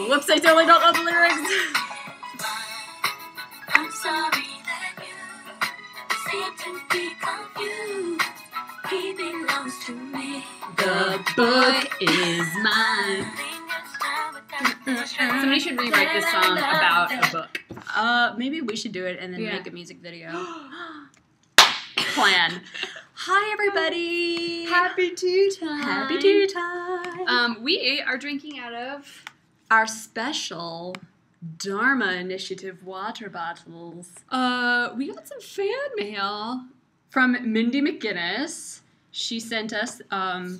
Whoops, I totally don't know the lyrics. I'm sorry that you seem to be confused. He belongs to me. The book is mine. Somebody should rewrite this song about a book. Maybe we should do it and then make a music video. Plan. Hi, everybody. Happy tea time. Happy tea time. We are drinking out of our special Dharma Initiative water bottles. we got some fan mail From Mindy McGinnis. She sent us,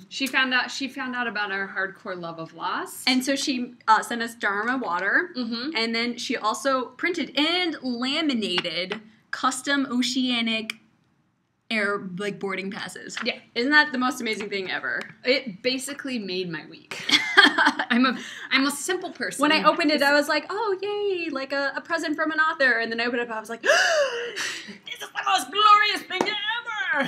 She found out about our hardcore love of loss. and so she sent us Dharma water, and then she also printed and laminated custom oceanic air, like, boarding passes. Yeah. Isn't that the most amazing thing ever? It basically made my week. I'm a simple person. When I opened it, I was like, oh, yay, like a present from an author. And then I opened it up, I was like, this is the most glorious thing ever.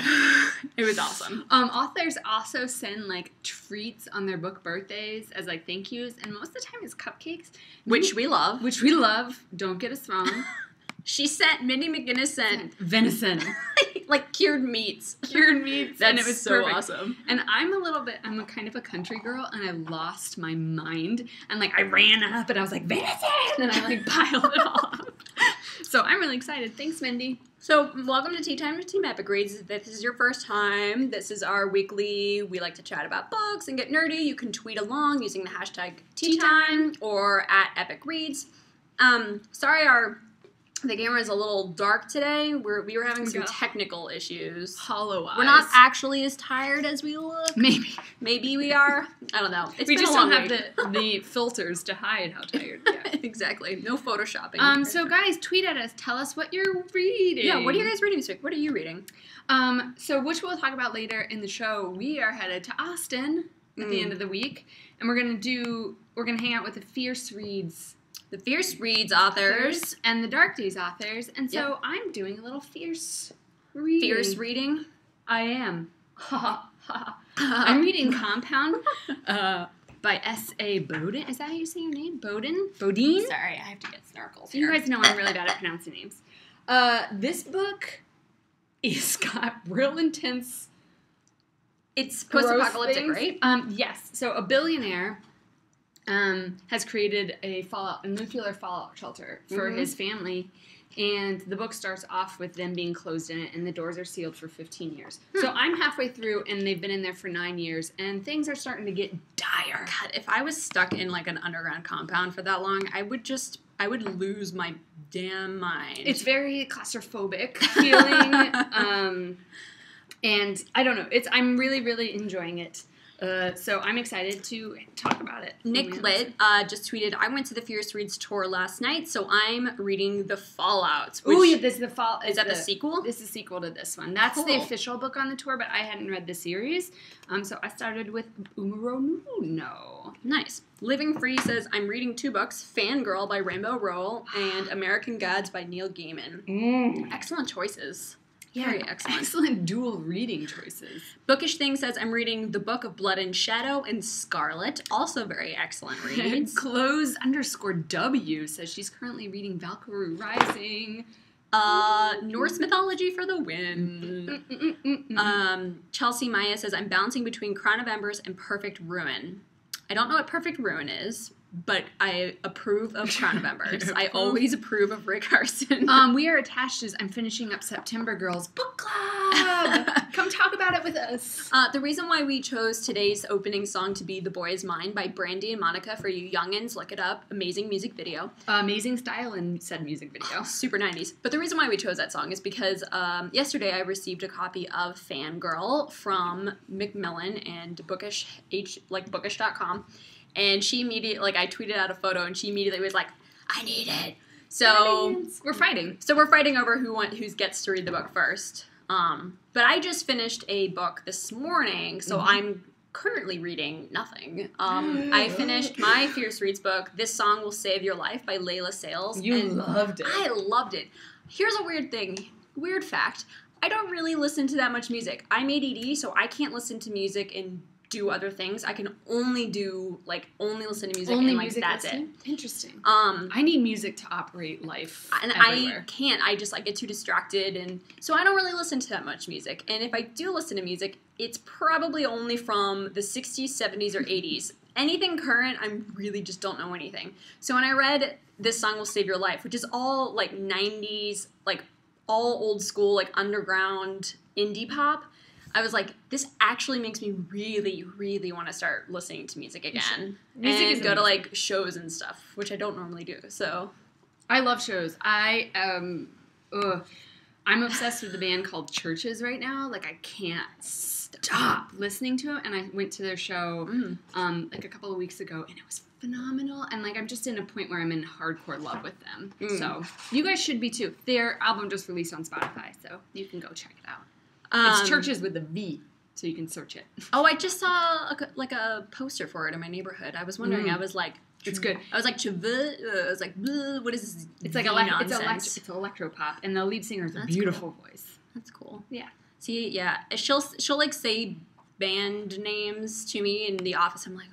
It was awesome. Authors also send, like, treats on their book birthdays as, like, thank yous. And most of the time it's cupcakes. Which we love. Which we love. Don't get us wrong. Mindy McGinnis sent venison. like cured meats. Cured meats. That's and it was so perfect. awesome. And I'm a kind of a country girl, and I lost my mind. And, like, I ran up, and I was like, venison! And I, like, piled it all up. So I'm really excited. Thanks, Mindy. So, welcome to Tea Time with Team Epic Reads. If this is your first time, this is our weekly, we like to chat about books and get nerdy. You can tweet along using the hashtag Tea Time or at Epic Reads. Sorry, the camera is a little dark today. We were having some technical issues. Hollow eyes. We're not actually as tired as we look. Maybe we are. I don't know. We just don't have the filters to hide how tired we are. Exactly. No photoshopping. So guys, tweet at us. Tell us what you're reading. Yeah, what are you guys reading this week? What are you reading? So which we'll talk about later in the show. We are headed to Austin at the end of the week, and we're gonna hang out with the Fierce Reads. The Fierce Reads authors. And the Dark Days authors. And so I'm doing a little fierce reading. Fierce reading? I am. I'm reading Compound by S.A. Bodeen. Is that how you say your name? Bodeen? Sorry, I have to get snorkels here. You guys know I'm really bad at pronouncing names. This book is got real intense. It's post-apocalyptic, right? Yes. So a billionaire has created a nuclear fallout shelter for his family, and the book starts off with them being closed in it, and the doors are sealed for 15 years. So I'm halfway through, and they've been in there for 9 years, and things are starting to get dire. God, if I was stuck in, like, an underground compound for that long, I would lose my damn mind. It's very claustrophobic feeling, and I don't know. I'm really, really enjoying it. So I'm excited to talk about it. Nick Litt just tweeted, I went to the Fierce Reads tour last night, so I'm reading The Fallout. Oh, yeah, this is the fall. Is that the sequel? This is a sequel to this one. That's the official book on the tour, but I hadn't read the series. So I started with Umaro No. Nice. Living Free says, I'm reading 2 books, Fangirl by Rainbow Rowell and American Gods by Neil Gaiman. Excellent choices. Yeah, very excellent. Excellent dual reading choices. Bookish Thing says, I'm reading The Book of Blood and Shadow and Scarlet. Also very excellent reads. Close_W says she's currently reading Valkyrie Rising. Norse Mythology for the win. Chelsea Maya says, I'm bouncing between Crown of Embers and Perfect Ruin. I don't know what Perfect Ruin is, but I approve of Crown of Embers. I always approve of Rae Carson. We are attached as I'm finishing up September Girls Book Club. Come talk about it with us. The reason why we chose today's opening song to be The Boy Is Mine by Brandy and Monica, for you youngins, look it up. Amazing music video. Amazing style in said music video. Super 90s. But the reason why we chose that song is because yesterday I received a copy of Fangirl from Macmillan and Bookish.com. And she immediately, I tweeted out a photo, and she immediately was like, I need it. So we're fighting. So we're fighting over who gets to read the book first. But I just finished a book this morning, so I'm currently reading nothing. I finished my Fierce Reads book, This Song Will Save Your Life by Leila Sales. You loved it. I loved it. Here's a weird fact. I don't really listen to that much music. I'm ADD, so I can't listen to music in do other things. I can only listen to music Only and music, that's it. Interesting. I need music to operate life and everywhere. I can't. I get too distracted, and so I don't really listen to that much music. And if I do listen to music, it's probably only from the 60s, 70s, or 80s. Anything current, I really just don't know anything. So when I read This Song Will Save Your Life, which is all 90s, all old school, underground indie pop, I was like, this actually makes me really, really want to start listening to music again. Music and is go amazing. to shows and stuff, which I don't normally do. So I love shows. I'm obsessed with the band called Churches right now. I can't stop listening to it. And I went to their show a couple of weeks ago, and it was phenomenal. And I'm just in a point where I'm in hardcore love with them. So you guys should be too. Their album just released on Spotify, so you can go check it out. It's Churches with a V, so you can search it. Oh, I just saw a poster for it in my neighborhood. I was wondering. I was like, it's good. I was like, I was like, what is this? It's nonsense? it's electro pop, and the lead singer has a That's beautiful voice. That's cool. Yeah. See, yeah, she'll say band names to me in the office. I'm like,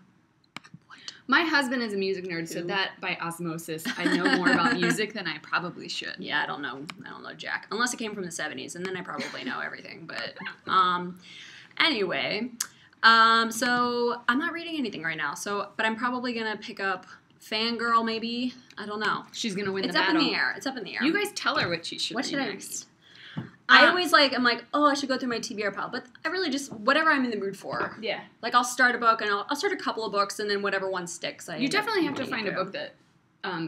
what? My husband is a music nerd, so that by osmosis, I know more about music than I probably should. Yeah, I don't know jack, unless it came from the 70s, and then I probably know everything. But anyway, so I'm not reading anything right now. But I'm probably gonna pick up Fangirl, maybe. I don't know. She's gonna win the It's up battle. in the air. It's up in the air. You guys tell her what she should. What read should I next. read? I always I'm like, oh, I should go through my TBR pile, but I really just whatever I'm in the mood for. Yeah. I'll start a book and I'll start a couple of books, and then whatever one sticks. You definitely have to find a book that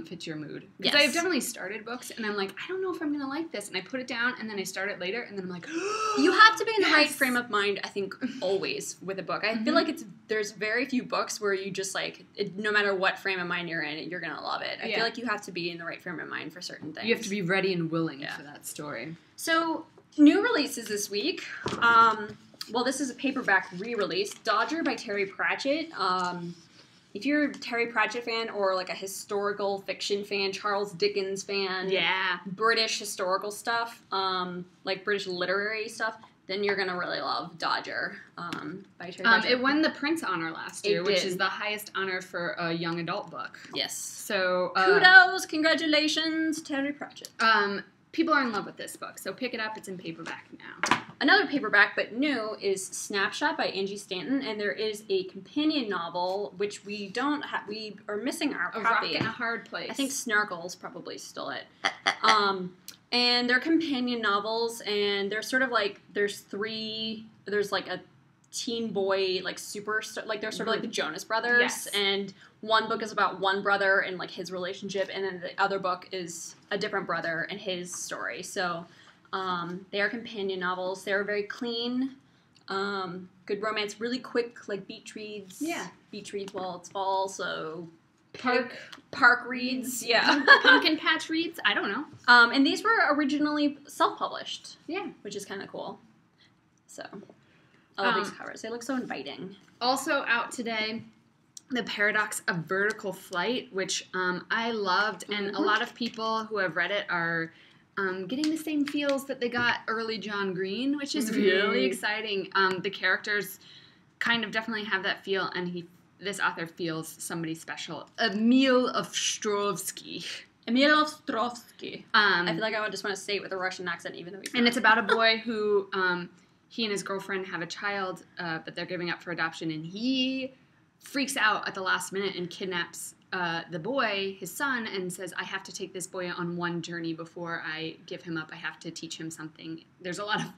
fits your mood. Because I've definitely started books, and I'm like, I don't know if I'm going to like this. And I put it down, and then I start it later, and then I'm like, you have to be in the right frame of mind, I think, always with a book. I feel like there's very few books where you just no matter what frame of mind you're in, you're going to love it. I feel like you have to be in the right frame of mind for certain things. You have to be ready and willing for that story. So, new releases this week. Well, this is a paperback re-release. Dodger by Terry Pratchett. If you're a Terry Pratchett fan or a historical fiction fan, Charles Dickens fan, British historical stuff, British literary stuff, then you're gonna really love Dodger by Terry Pratchett. It won the Prince honor last year, which is the highest honor for a young adult book. Yes. So kudos, congratulations, Terry Pratchett. People are in love with this book, so pick it up. It's in paperback now. Another paperback, but new, is Snapshot by Angie Stanton, and there is a companion novel, which we don't have. We are missing our copy. A Rock in a Hard Place. I think Snarkles probably stole it. And they're companion novels, and they're sort of there's a teen boy, superstar, they're sort of the Jonas Brothers, Yes. and one book is about one brother and his relationship, and then the other book is a different brother and his story. So they are companion novels. They're very clean, good romance, really quick, beach reads. Yeah. Beach reads while it's fall, so Park reads, yeah. Pumpkin Patch reads. I don't know. And these were originally self-published. Yeah. Which is kind of cool. So, I love these covers. They look so inviting. Also out today, The Paradox of Vertical Flight, which I loved, and a lot of people who have read it are getting the same feels that they got early John Green, which is really exciting. The characters kind of definitely have that feel, and this author feels somebody special. Emil Ostrovski. Emil Ostrovski. I feel like I would just want to say it with a Russian accent, even though he's not. And it's about a boy who, he and his girlfriend have a child, but they're giving up for adoption, and he freaks out at the last minute and kidnaps the boy, his son, and says, I have to take this boy on one journey before I give him up. I have to teach him something. There's a lot of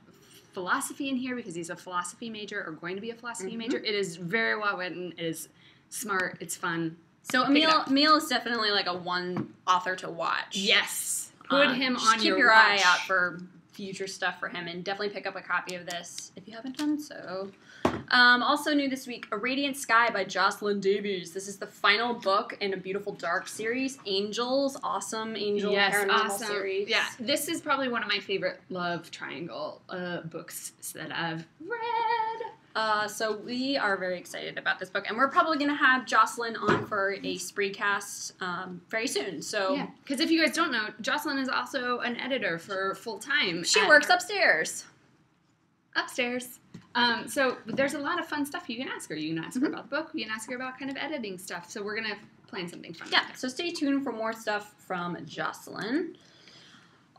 philosophy in here because he's a philosophy major or going to be a philosophy major. It is very well written. It is smart. It's fun. So Emil is definitely a one author to watch. Yes. Put him on keep your eye out for future stuff for him, and definitely pick up a copy of this if you haven't done so. Also new this week, A Radiant Sky by Jocelyn Davies. This is the final book in a Beautiful Dark series. Angels, awesome angel paranormal series. Yeah, this is probably one of my favorite love triangle books that I've read. So we are very excited about this book, and we're probably going to have Jocelyn on for a Spreecast very soon. So yeah, because if you guys don't know, Jocelyn is also an editor for full time. She works upstairs. upstairs. So there's a lot of fun stuff you can ask her. You can ask her about the book. You can ask her about kind of editing stuff. So we're going to plan something fun. Yeah, so stay tuned for more stuff from Jocelyn.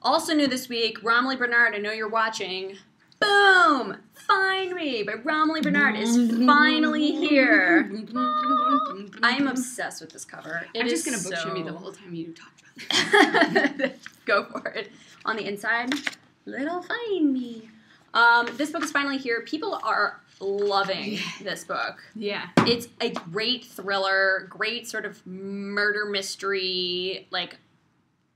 Also new this week, Romily Bernard, I know you're watching. Boom! Find Me by Romily Bernard is finally here. I am obsessed with this cover. I'm just going to book me the whole time you talk about it. Go for it. On the inside, little Find Me. This book is finally here. People are loving this book. Yeah. It's a great thriller, great sort of murder mystery, like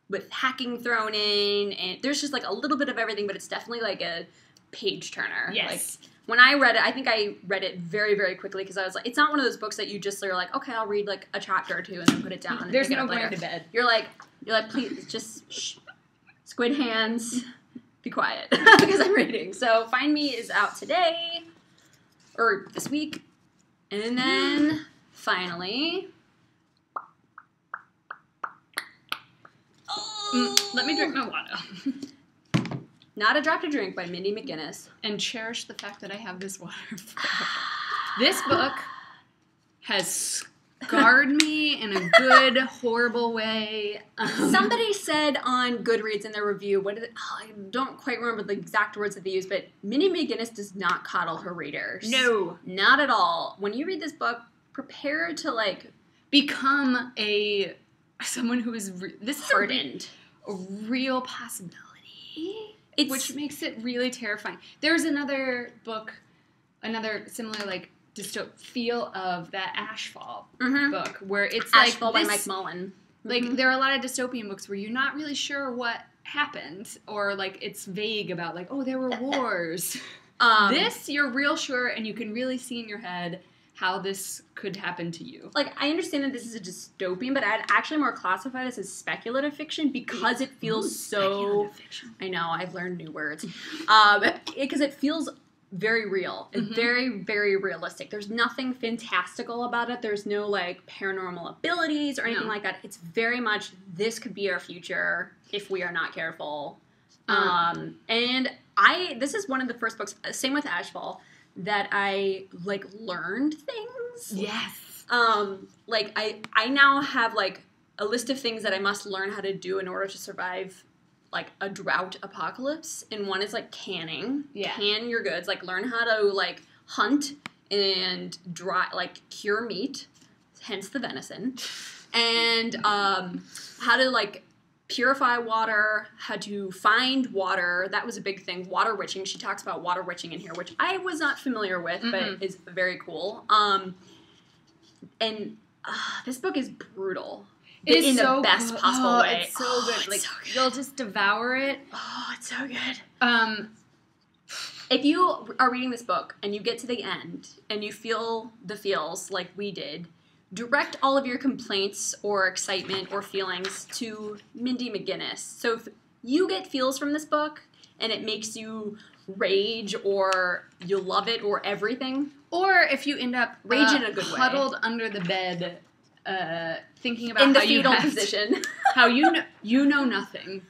with hacking thrown in, and there's just like a little bit of everything, but it's definitely like a page turner. Yes. Like when I read it, I think I read it very, very quickly because I was like, it's not one of those books that you just are like, okay, I'll read like a chapter or two and then put it down. And There's pick it no up going later. to bed. You're like, please just shh. Squid hands. Be quiet because I'm reading. So Find Me is out today or this week, and then finally. Let me drink my water. Not a Drop to Drink by Mindy McGinnis. And cherish the fact that I have this water forever. This book has scarred me in a good, horrible way. Somebody said on Goodreads in their review, I don't quite remember the exact words that they used, but Mindy McGinnis does not coddle her readers. No. Not at all. When you read this book, prepare to like become someone who is this hardened. A real possibility. Which makes it really terrifying. There's another book, another similar like feel of that Ashfall book where it's Ashfall like by Mike Mullen. Like there are a lot of dystopian books where you're not really sure what happened, or like it's vague about like, oh, there were wars. This you're real sure, and you can really see in your head how this could happen to you. Like, I understand that this is a dystopian, but I'd actually more classify this as speculative fiction because it feels so... Fiction. I know, I've learned new words. Because it feels very real. It's very, very realistic. There's nothing fantastical about it. There's no, like, paranormal abilities or anything like that. It's very much, this could be our future if we are not careful. And this is one of the first books, same with Ashfall, that I, like, learned things. Yes. Like, I now have, like, a list of things that I must learn how to do in order to survive, like, a drought apocalypse. And one is, like, canning. Yeah. Can your goods. Like, learn how to, like, hunt and cure meat, hence the venison. And how to, like, purify water, how to find water. That was a big thing. Water witching. She talks about water witching in here, which I was not familiar with, but is very cool. And this book is brutal. It is in so the best good. possible way. It's so good. Like, so good. You'll just devour it. Oh, it's so good. If you are reading this book and you get to the end and you feel the feels like we did, direct all of your complaints or excitement or feelings to Mindy McGinnis. So if you get feels from this book and it makes you rage or you love it or everything. Or if you end up rage in a good way. Huddled under the bed thinking about in the how fetal you position. How you know nothing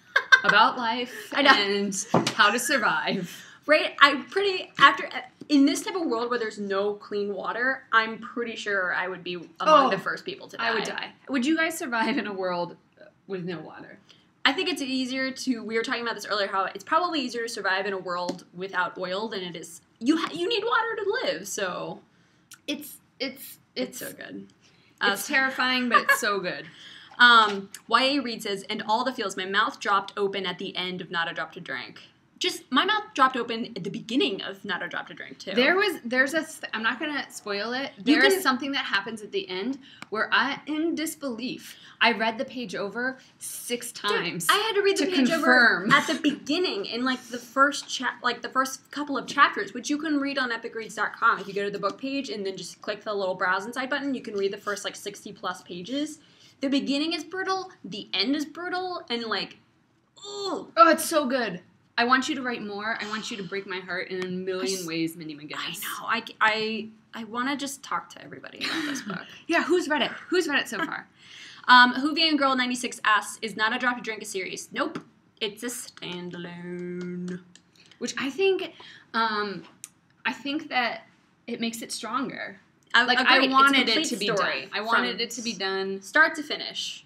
about life and how to survive. Right? In this type of world where there's no clean water, I'm pretty sure I would be among the first people to die. I would die. Would you guys survive in a world with no water? I think it's easier we were talking about this earlier, how it's probably easier to survive in a world without oil than it is, you need water to live, so. It's so good. It's terrifying, but it's so good. YA Reed says, and all the feels, my mouth dropped open at the end of Not a Drop to Drink. My mouth dropped open at the beginning of Not a Drop to Drink, too. I'm not going to spoil it. There's something that happens at the end where in disbelief, I read the page over 6 times. Dude, I had to read the page over at the beginning in, like, the first couple of chapters, which you can read on epicreads.com. If you go to the book page and then just click the little browse inside button, you can read the first, like, 60-plus pages. The beginning is brutal. The end is brutal. And, like, oh, it's so good. I want you to write more. I want you to break my heart in a million ways, Mindy McGinnis. I know. I want to just talk to everybody about this book. Yeah, who's read it? Who's read it so far? Hoovian Girl 96 asks, is Not a Drop to Drink a series? Nope. It's a standalone. which I think that it makes it stronger. Agreed. I wanted It's a it to be story done. I wanted it to be done start to finish.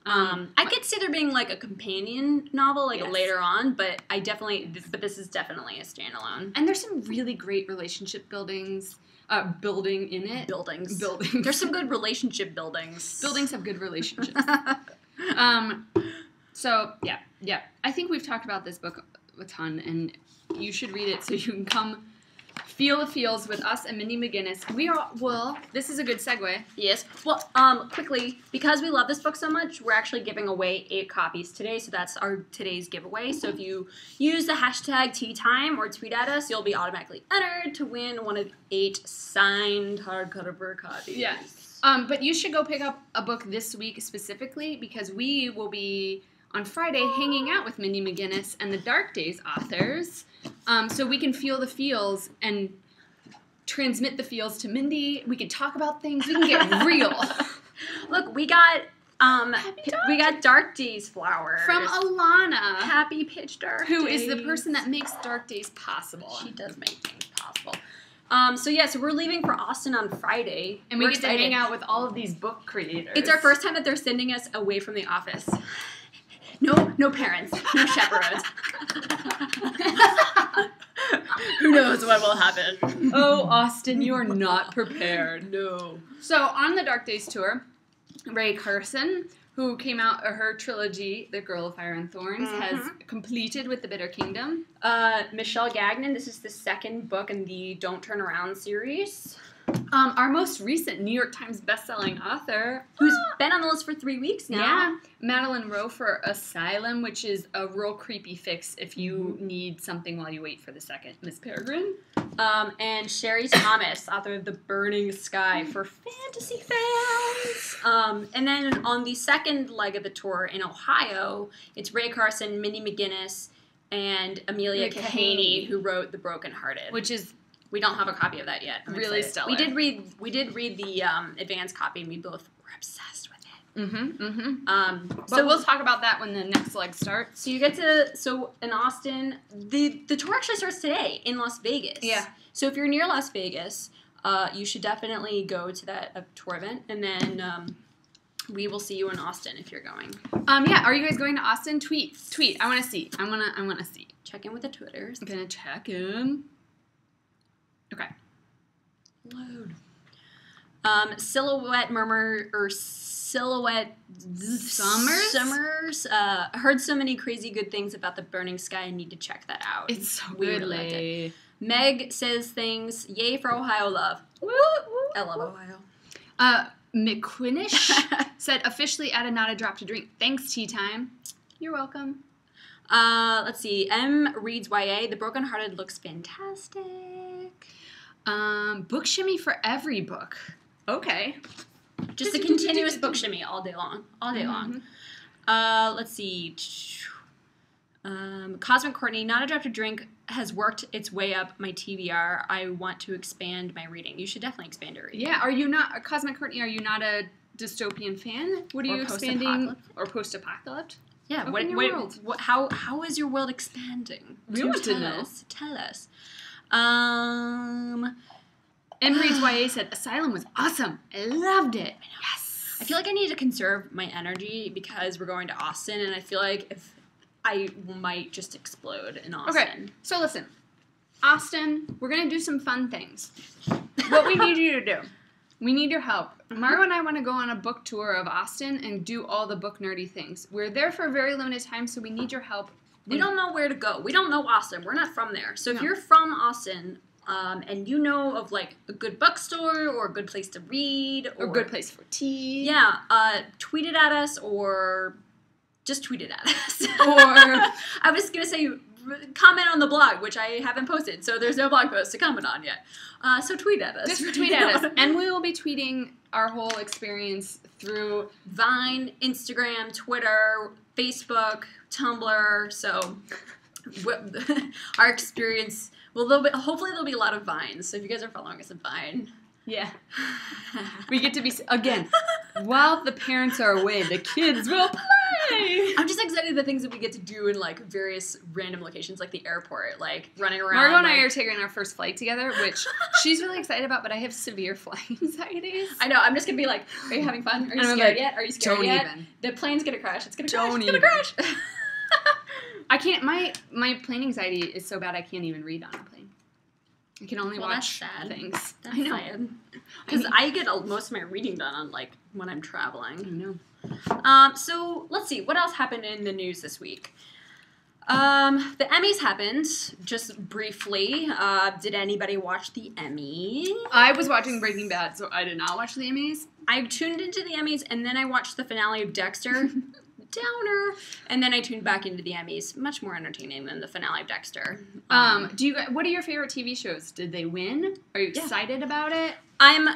I could see there being like a companion novel later on, but this is definitely a standalone. And there's some really great relationship building in it. Buildings. There's some good relationship buildings. Buildings have good relationships. So yeah. I think we've talked about this book a ton, and you should read it so you can come feel the feels with us and Mindy McGinnis. This is a good segue. Yes. Well, quickly, because we love this book so much, we're actually giving away 8 copies today, so that's our today's giveaway. So if you use the hashtag #TeaTime or tweet at us, you'll be automatically entered to win one of 8 signed hardcover copies. Yes. But you should go pick up a book this week specifically, because we will be on Friday hanging out with Mindy McGinnis and the Dark Days authors. So we can feel the feels and transmit the feels to Mindy. We can talk about things. We can get real. Look, we got Dark Days flowers from Alana. Happy Pitch Dark who Days. is the person that makes Dark Days possible. She does make things possible. So we're leaving for Austin on Friday, and we get to hang out with all of these book creators. It's our first time that they're sending us away from the office. No parents, no chaperones. Who knows what will happen? Oh, Austin, you're not prepared. No. So, on the Dark Days tour, Rae Carson, who came out her trilogy, The Girl of Fire and Thorns, has completed with The Bitter Kingdom. Michelle Gagnon, this is the second book in the Don't Turn Around series. Our most recent New York Times bestselling author, who's been on the list for 3 weeks now. Yeah, Madeleine Roux for Asylum, which is a real creepy fix if you need something while you wait for the second Miss Peregrine. And Sherry Thomas, author of The Burning Sky, for fantasy fans. And then on the second leg of the tour in Ohio, it's Rae Carson, Mindy McGinnis, and Amelia Kahaney, who wrote The Broken Hearted, which is. We don't have a copy of that yet. I'm really excited. stellar. We did read the advanced copy, and we both were obsessed with it. But we'll talk about that when the next leg starts. So in Austin, the tour actually starts today in Las Vegas. Yeah. So if you're near Las Vegas, you should definitely go to that tour event, and then we will see you in Austin if you're going. Yeah. Are you guys going to Austin? Tweet. I want to see. I want to see. Check in with the Twitters. I'm gonna check in. Okay. Load. Silhouette Summers. Heard so many crazy good things about The Burning Sky. I need to check that out. It's so good. Really Meg says things. Yay for Ohio love. Woo, woo, I love Ohio. McGinnis said officially added Not a Drop to Drink. Thanks, Tea Time. You're welcome. Let's see. M reads YA. The Broken Hearted looks fantastic. Book shimmy for every book. Okay. Just a continuous book shimmy all day long. Let's see. Cosmic Courtney, Not a Drop to Drink has worked its way up my TBR. I want to expand my reading. You should definitely expand your reading. Yeah, are you not, Cosmic Courtney, are you not a dystopian fan? What are you expanding? Or post-apocalypse? Yeah, how is your world expanding? We want to know. Tell us. M Reads YA said, Asylum was awesome. I loved it. Yes. I feel like I need to conserve my energy because we're going to Austin, and I feel like if I might just explode in Austin. Okay, so listen. Austin, we're going to do some fun things. What we need you to do, we need your help. Margo and I want to go on a book tour of Austin and do all the book nerdy things. We're there for a very limited time, so we need your help. We don't know where to go. We don't know Austin. We're not from there. So if you're from Austin and you know of like a good bookstore or a good place to read or a good place for tea. Yeah, tweet it at us or just tweet it at us. Or I was going to say comment on the blog, which I haven't posted, so there's no blog post to comment on yet. So tweet at us. Just tweet at us. And we will be tweeting our whole experience through Vine, Instagram, Twitter, Facebook, Tumblr. So our experience, hopefully there'll be a lot of Vines. So if you guys are following us on Vine. Yeah. We get to be, again, while the parents are away, the kids will play. Yay! I'm just excited the things that we get to do in like various random locations, like the airport, like running around. Margot and I are taking our first flight together, which she's really excited about, but I have severe flight anxieties. I know. I'm just gonna be like, "Are you having fun? Are you And I'm scared like, yet? Are you scared don't yet? even. The plane's gonna crash. It's gonna crash. Don't It's gonna crash." I can't. My plane anxiety is so bad I can't even read on a plane. I can only watch that's sad. things. That's I know. Because I get most of my reading done on like when I'm traveling. I know. So let's see what else happened in the news this week. The Emmys happened just briefly. Did anybody watch the Emmys? I was watching Breaking Bad, so I did not watch the Emmys. I tuned into the Emmys and then I watched the finale of Dexter. Downer. And then I tuned back into the Emmys. Much more entertaining than the finale of Dexter. What are your favorite TV shows? Did they win? Are you excited about it?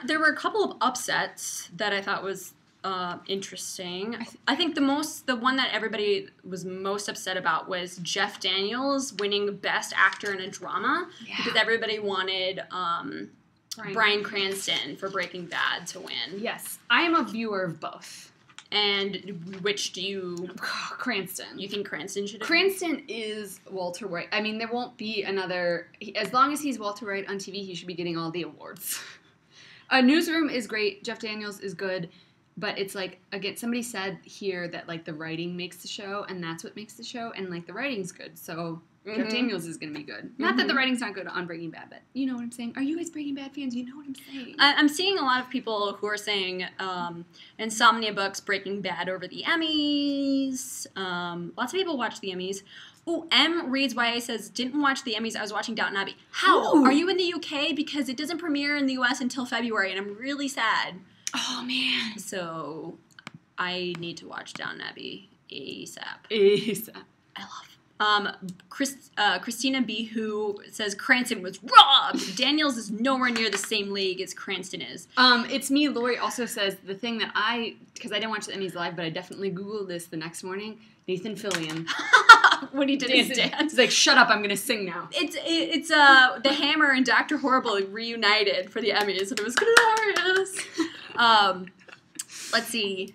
There were a couple of upsets that I thought was interesting. I think the one that everybody was most upset about was Jeff Daniels winning Best Actor in a Drama because everybody wanted Bryan Cranston for Breaking Bad to win. Yes, I am a viewer of both. And which do you... Cranston. You think Cranston should have... Cranston is Walter White. I mean, there won't be another... As long as he's Walter White on TV, he should be getting all the awards. Newsroom is great. Jeff Daniels is good. But it's like, again, somebody said here that, like, the writing makes the show, and that's what makes the show, and, like, the writing's good. So Jeff Daniels is going to be good. Not that the writing's not good on Breaking Bad, but you know what I'm saying. Are you guys Breaking Bad fans? You know what I'm saying. I'm seeing a lot of people who are saying Insomnia Books Breaking Bad over the Emmys. Lots of people watch the Emmys. Oh, M reads YA says, didn't watch the Emmys. I was watching Downton Abbey. How? Ooh. Are you in the UK? Because it doesn't premiere in the US until February, and I'm really sad. Oh, man. So I need to watch Downton Abbey ASAP. I love Christina B. who says Cranston was robbed. Daniels is nowhere near the same league as Cranston is. It's me. Lori also says the thing that because I didn't watch the Emmys live, but I definitely Googled this the next morning. Nathan Fillion. When he did his dance. He's like, shut up, I'm going to sing now. It's The Hammer and Dr. Horrible reunited for the Emmys, and it was glorious. Let's see.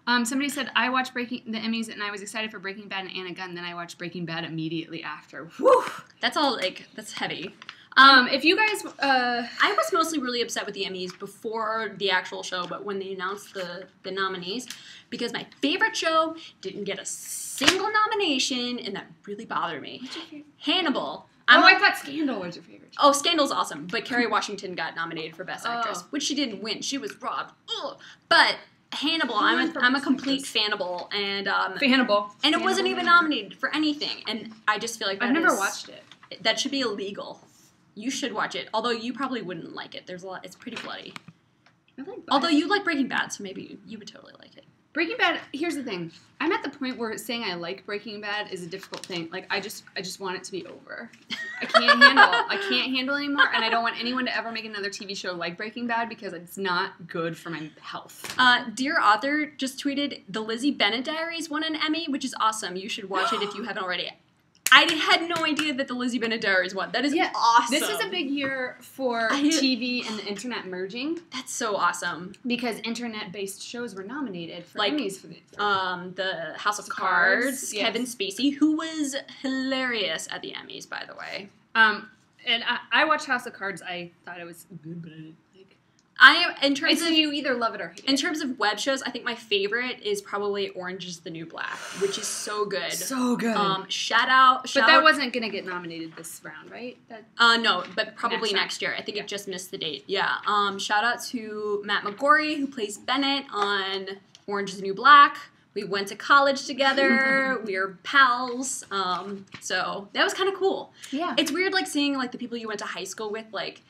Somebody said, I watched the Emmys, and I was excited for Breaking Bad and Anna Gunn, then I watched Breaking Bad immediately after. Whew! That's all, that's heavy. If you guys... I was mostly really upset with the Emmys before the actual show, but when they announced the nominees, because my favorite show didn't get a single nomination, and that really bothered me. What's your favorite? Hannibal. I thought Scandal was your favorite show. Oh, Scandal's awesome, but Kerry Washington got nominated for Best Actress, which she didn't win. She was robbed. Ugh. But Hannibal, I'm a complete fanable, and and it wasn't even nominated for anything, and I just feel like I've never watched it. That should be illegal. You should watch it, although you probably wouldn't like it. There's a lot. It's pretty bloody. Although you like Breaking Bad, so maybe you would totally like it. Breaking Bad, here's the thing. I'm at the point where saying I like Breaking Bad is a difficult thing. Like, I just want it to be over. I can't handle anymore, and I don't want anyone to ever make another TV show like Breaking Bad because it's not good for my health. Dear Author just tweeted, the Lizzie Bennet Diaries won an Emmy, which is awesome. You should watch it if you haven't already. I had no idea that the Lizzie Bennet Diaries won. That is awesome. This is a big year for TV and the internet merging. That's so awesome. Because internet-based shows were nominated for Emmys for the House of Cards, yes. Kevin Spacey, who was hilarious at the Emmys, by the way. And I watched House of Cards. I thought it was good, but I didn't like it. You either love it or hate it. In terms of web shows, I think my favorite is probably Orange is the New Black, which is so good. So good. Shout out. But that wasn't going to get nominated this round, right? No, but probably next year. I think it just missed the date. Yeah. Shout out to Matt McGorry, who plays Bennett on Orange is the New Black. We went to college together. We were pals. So that was kind of cool. Yeah. It's weird, like, seeing, like, the people you went to high school with, like,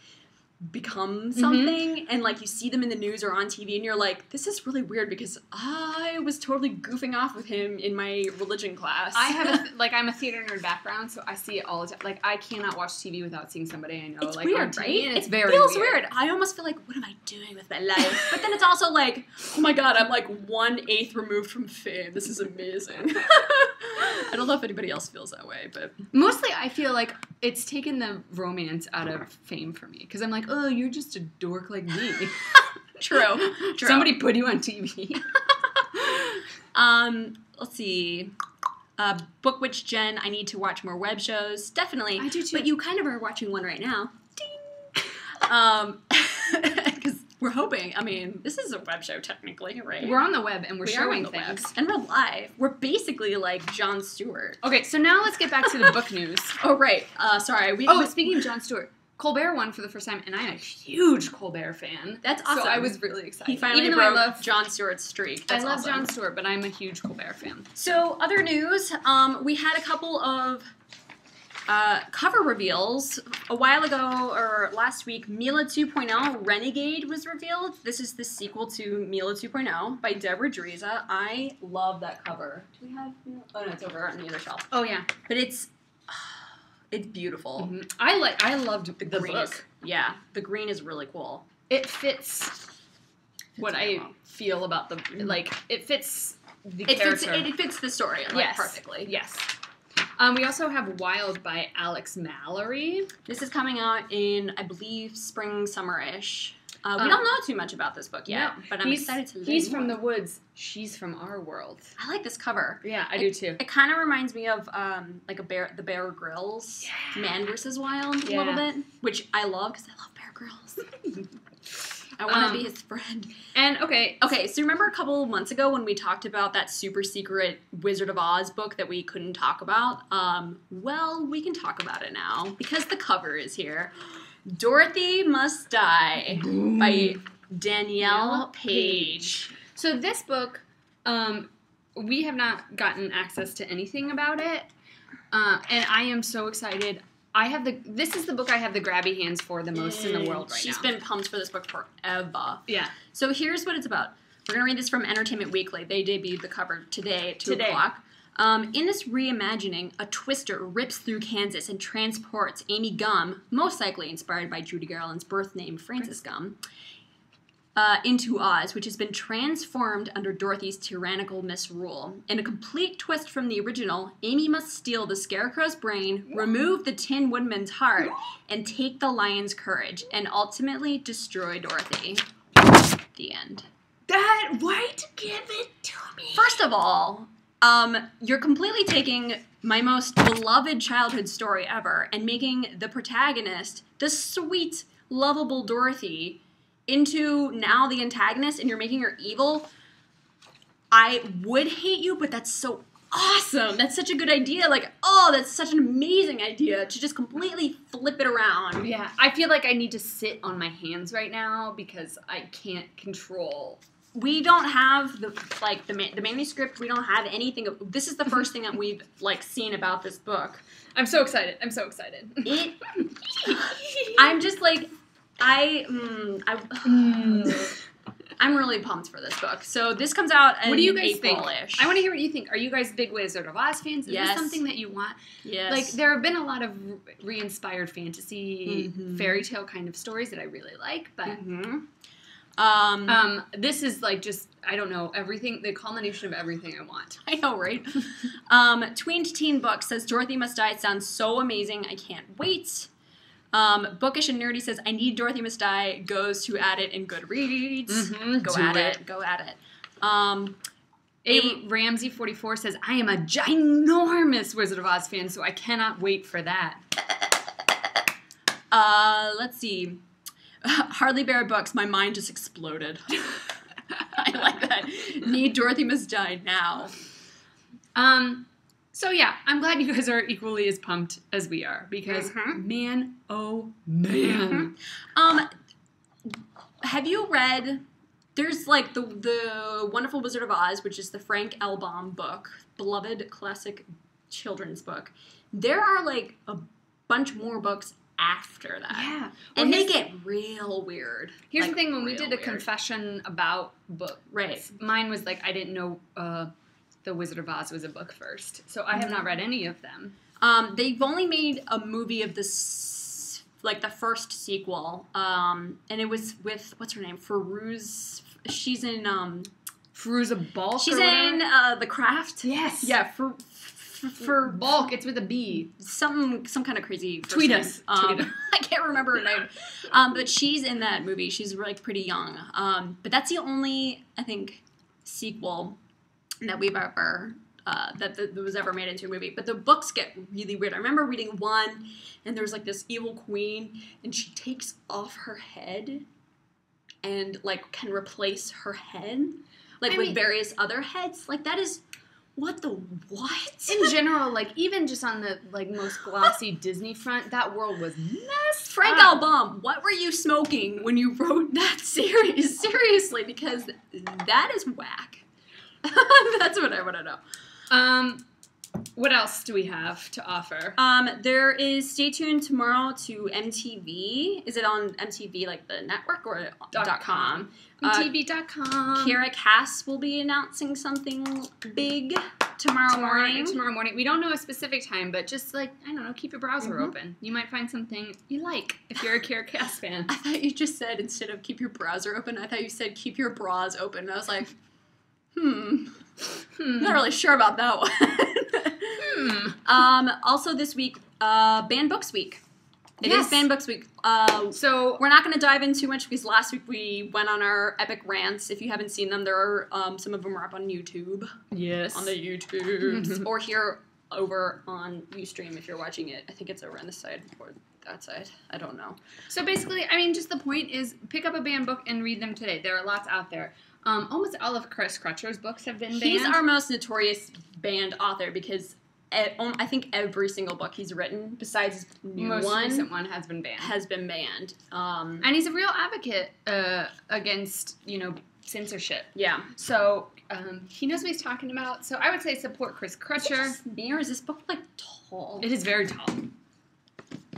become something, and like you see them in the news or on TV and you're like, this is really weird because I was totally goofing off with him in my religion class. I have I'm a theater nerd background, so I see it all the time. Like, I cannot watch TV without seeing somebody I know. It's like, weird, right? And it's very feels weird. I almost feel like, what am I doing with my life? But then it's also like, oh my god, I'm like 1/8 removed from fame. This is amazing. I don't know if anybody else feels that way, but mostly I feel like it's taken the romance out of fame for me because I'm like, oh, you're just a dork like me. True. Somebody put you on TV. let's see. Book Witch Jen, I need to watch more web shows. Definitely. I do too. But you kind of are watching one right now. Ding! Because we're hoping, I mean, this is a web show technically, right? We're on the web and we're We are showing on the web. things. And we're live. We're basically like Jon Stewart. Okay, so now let's get back to the book news. Oh, right. Sorry. Speaking of Jon Stewart, Colbert won for the first time, and I'm a huge Colbert fan. That's awesome. So I was really excited. He finally Even though broke Jon Stewart's streak. That's I love awesome. Jon Stewart, but I'm a huge Colbert fan. So, other news, we had a couple of cover reveals. A while ago, or last week, MILO 2.0 Renegade was revealed. This is the sequel to MILO 2.0 by Debra Driza. I love that cover. Do we have MILO? Oh, no, it's over on the other shelf. Oh, yeah. But it's beautiful. Mm-hmm. I loved the green book. The green is really cool. It fits what I feel about the, like, it fits the character. It fits the story, perfectly. Yes. We also have Wild by Alex Mallory. This is coming out in, I believe, spring, summer-ish. We don't know too much about this book yet, but I'm excited to learn He's more. from the woods. She's from our world. I like this cover. Yeah, I do too. It kind of reminds me of like the Bear Grylls Man vs. Wild a little bit, which I love because I love Bear Grylls. I want to be his friend. And okay, so remember a couple of months ago when we talked about that super secret Wizard of Oz book that we couldn't talk about? Well, we can talk about it now because the cover is here. Dorothy Must Die by Danielle Page. So this book, we have not gotten access to anything about it, and I am so excited. This is the book I have the grabby hands for the most in the world right now. She's been pumped for this book forever. Yeah. So here's what it's about. We're going to read this from Entertainment Weekly. They debuted the cover today at 2 o'clock. In this reimagining, a twister rips through Kansas and transports Amy Gum, most likely inspired by Judy Garland's birth name, Frances Gum, into Oz, which has been transformed under Dorothy's tyrannical misrule. In a complete twist from the original, Amy must steal the Scarecrow's brain, remove the Tin Woodman's heart, and take the Lion's courage, and ultimately destroy Dorothy. The end. Why'd you give it to me? First of all, you're completely taking my most beloved childhood story ever and making the protagonist, the sweet, lovable Dorothy, into now the antagonist, and you're making her evil. I would hate you, but that's so awesome. That's such a good idea. Like, oh, that's such an amazing idea to just completely flip it around. Yeah, I feel like I need to sit on my hands right now because I can't control. We don't have the manuscript. We don't have anything. This is the first thing that we've seen about this book. I'm so excited. I'm just like, I'm really pumped for this book. So this comes out in what do you guys April-ish. think? I want to hear what you think. Are you guys big Wizard of Oz fans? Is this something that you want? Yes. Like, there have been a lot of re-inspired fantasy, fairy tale kind of stories that I really like, but this is like just, I don't know, everything, the culmination of everything I want. I know, right? Tween to Teen Book says Dorothy Must Die sounds so amazing. I can't wait. Bookish and Nerdy says I need Dorothy Must Die. Goes to At It in Goodreads. Go at it. Ramsey 44 says I am a ginormous Wizard of Oz fan, so I cannot wait for that. Let's see. Hardly Bear Books. My mind just exploded. I like that. Need Dorothy Must Die now. So yeah, I'm glad you guys are equally as pumped as we are because man, oh man. Have you read? There's like the Wonderful Wizard of Oz, which is the Frank L. Baum book, beloved classic children's book. There are like a bunch more books after that. Yeah. And they get real weird. Here's the thing, when we did a confession about books, mine was like I didn't know The Wizard of Oz was a book first. So I have not read any of them. They've only made a movie of this, like the first sequel. And it was with, what's her name? Ferouz. She's in, Fairuza Balk. She's in The Craft. Yes. Yeah, for Balk, it's with a B. Some kind of crazy first Tweet name. us. I can't remember her name. But she's in that movie. She's like pretty young. But that's the only, I think, sequel that we've ever that was ever made into a movie. But the books get really weird. I remember reading one, and there's like this evil queen, and she takes off her head and like can replace her head with various other heads. Like that is what? In general, like even just on the like most glossy Disney front, that world was messed Frank up. Album, what were you smoking when you wrote that series? Seriously, because that is whack. That's what I want to know. What else do we have to offer? There is, stay tuned tomorrow to MTV. Is it on MTV, like the network, or .com? MTV.com. Kira Cass will be announcing something big tomorrow morning. Tomorrow morning. We don't know a specific time, but just like, I don't know, keep your browser open. You might find something you like if you're a Kira Cass fan. I thought you just said, instead of keep your browser open, I thought you said keep your bras open. And I was like, not really sure about that one. Also this week, Banned Books Week. It is Banned Books Week. So we're not going to dive in too much because last week we went on our epic rants. If you haven't seen them, there are some of them are up on YouTube. Yes. On the YouTubes. Or here over on Ustream if you're watching it. I think it's over on this side or that side. I don't know. So basically, I mean, just the point is pick up a banned book and read them today. There are lots out there. Almost all of Chris Crutcher's books have been banned. He's our most notorious banned author because I think every single book he's written, besides his most recent one, has been banned. And he's a real advocate against, censorship. Yeah. So he knows what he's talking about. So I would say support Chris Crutcher. Is this book like tall? It is very tall.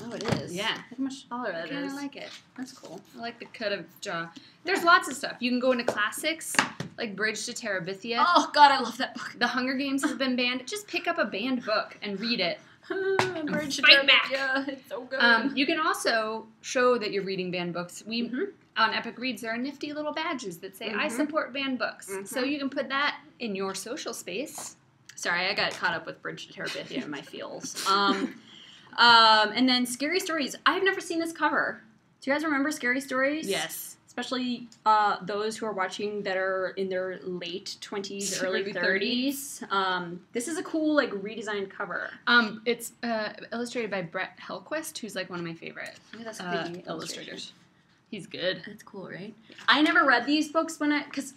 Oh, it is. Yeah. Look how much taller it is. I like it. That's cool. I like the cut of jaw. There's lots of stuff. You can go into classics, like Bridge to Terabithia. Oh, God, I love that book. The Hunger Games has been banned. Just pick up a banned book and read it. Bridge to fight back. Terabithia. It's so good. You can also show that you're reading banned books. On Epic Reads, there are nifty little badges that say, I support banned books. So you can put that in your social space. Sorry, I got caught up with Bridge to Terabithia in my feels. And then Scary Stories. I've never seen this cover. Do you guys remember Scary Stories? Yes. Especially those who are watching that are in their late 20s, early 30s. This is a cool, like, redesigned cover. It's illustrated by Brett Helquist, who's, like, one of my favorite illustrators. He's good. That's cool, right? Yeah. I never read these books because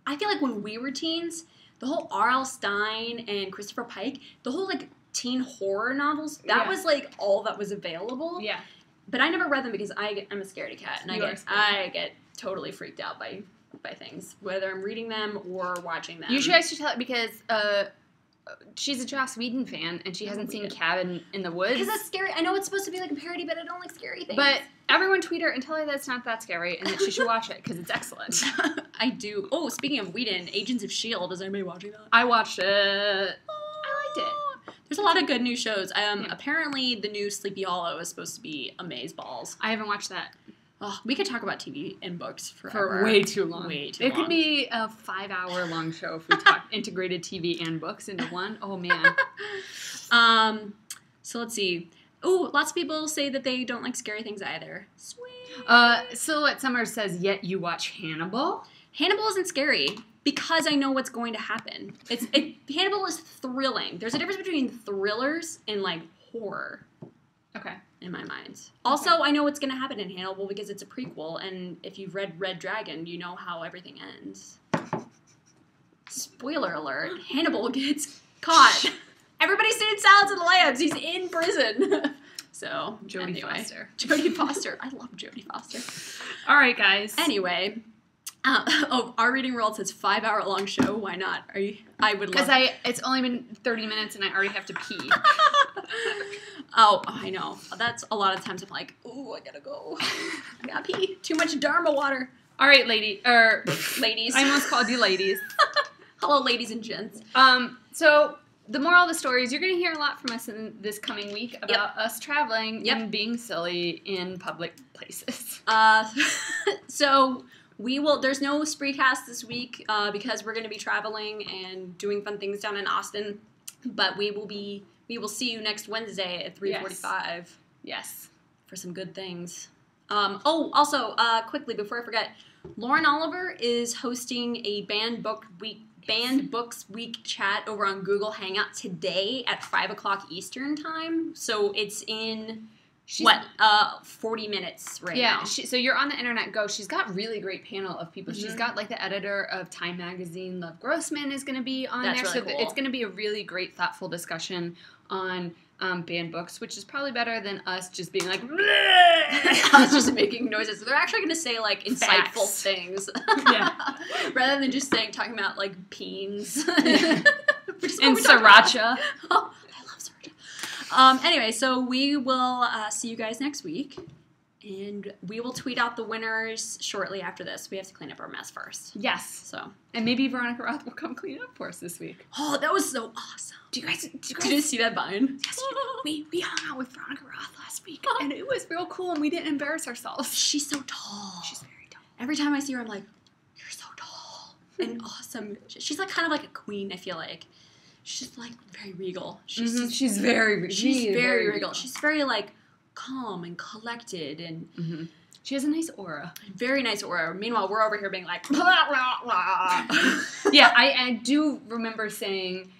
I feel like when we were teens, the whole R.L. Stine and Christopher Pike, the whole, like, teen horror novels, that was, like, all that was available. Yeah. But I never read them because I'm a scaredy cat, and I get totally freaked out by things, whether I'm reading them or watching them. Usually I should tell it because she's a Joss Whedon fan, and she hasn't seen Cabin in the Woods. Because that's scary. I know it's supposed to be like a parody, but I don't like scary things. But everyone tweet her and tell her that it's not that scary and that she should watch it because it's excellent. I do. Oh, speaking of Whedon, Agents of S.H.I.E.L.D., is anybody watching that? I watched it. I liked it. There's a lot of good new shows. Apparently, the new Sleepy Hollow is supposed to be amazeballs. I haven't watched that. Oh, we could talk about TV and books forever. For way too long. It could be a 5-hour-long show if we talk integrated TV and books into one. Oh, man. So let's see. Ooh, lots of people say that they don't like scary things either. Sweet. Silhouette Summer says, yet you watch Hannibal? Hannibal isn't scary because I know what's going to happen. Hannibal is thrilling. There's a difference between thrillers and, like, horror. Okay. In my mind. Also, I know what's going to happen in Hannibal because it's a prequel, and if you've read Red Dragon, you know how everything ends. Spoiler alert, Hannibal gets caught. Everybody's saying Silence of the Lambs. He's in prison. So, Jodie Foster. Jodie Foster. I love Jodie Foster. All right, guys. Anyway, our reading world says 5-hour-long show. Why not? I would love. Because it's only been 30 minutes and I already have to pee. Oh, I know. That's a lot of times I'm like, ooh, I gotta go. I gotta pee. Too much Dharma water. All right, ladies. I almost called you ladies. Hello, ladies and gents. So the moral of the story is you're going to hear a lot from us in this coming week about us traveling and being silly in public places. So there's no Spreecast this week because we're going to be traveling and doing fun things down in Austin. But we will see you next Wednesday at 3:45. Yes. For some good things. Also, quickly, before I forget, Lauren Oliver is hosting a banned book week Banned Books Week chat over on Google Hangout today at 5 o'clock Eastern time. So it's in 40 minutes right now. So you're on the internet. Go. She's got really great panel of people. She's got like the editor of Time Magazine, Love Grossman, is going to be on there. Really so cool. It's going to be a really great, thoughtful discussion on banned books, which is probably better than us just being like, us just making noises. They're actually going to say like insightful things, rather than just talking about like peens and sriracha. Oh, I love sriracha. Anyway, so we will see you guys next week, and we will tweet out the winners shortly after this. We have to clean up our mess first. Yes. So, and maybe Veronica Roth will come clean up for us this week. Oh, that was so awesome. Did you guys see that vine? Yes, we hung out with Veronica Roth last week, and it was real cool, and we didn't embarrass ourselves. She's so tall. She's very tall. Every time I see her, I'm like, you're so tall and awesome. She's like kind of like a queen, I feel like. She's like very regal. She's very regal. She's very like calm and collected, and she has a nice aura. Very nice aura. Meanwhile, we're over here being like, blah, blah, blah. Yeah, I do remember saying,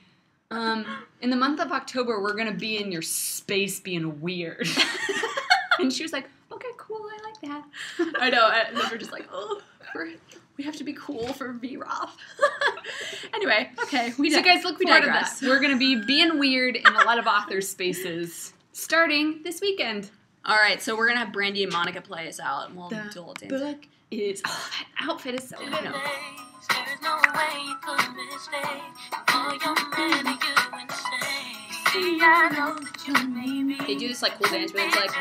in the month of October, we're going to be in your space being weird. And she was like, okay, cool, I like that. I know, and then we're just like, oh, we have to be cool for V-Roth. Anyway, okay. So guys, look forward to this. We're going to be being weird in a lot of author spaces starting this weekend. All right, so we're going to have Brandy and Monica play us out, and we'll do a little dance. Book is, that outfit is so There's no way you could mistake. For your man, you insane. See, I know that you may be. They do this like cool dance where it's like,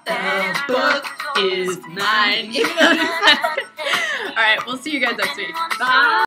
the book is mine. All right, we'll see you guys next week. Bye.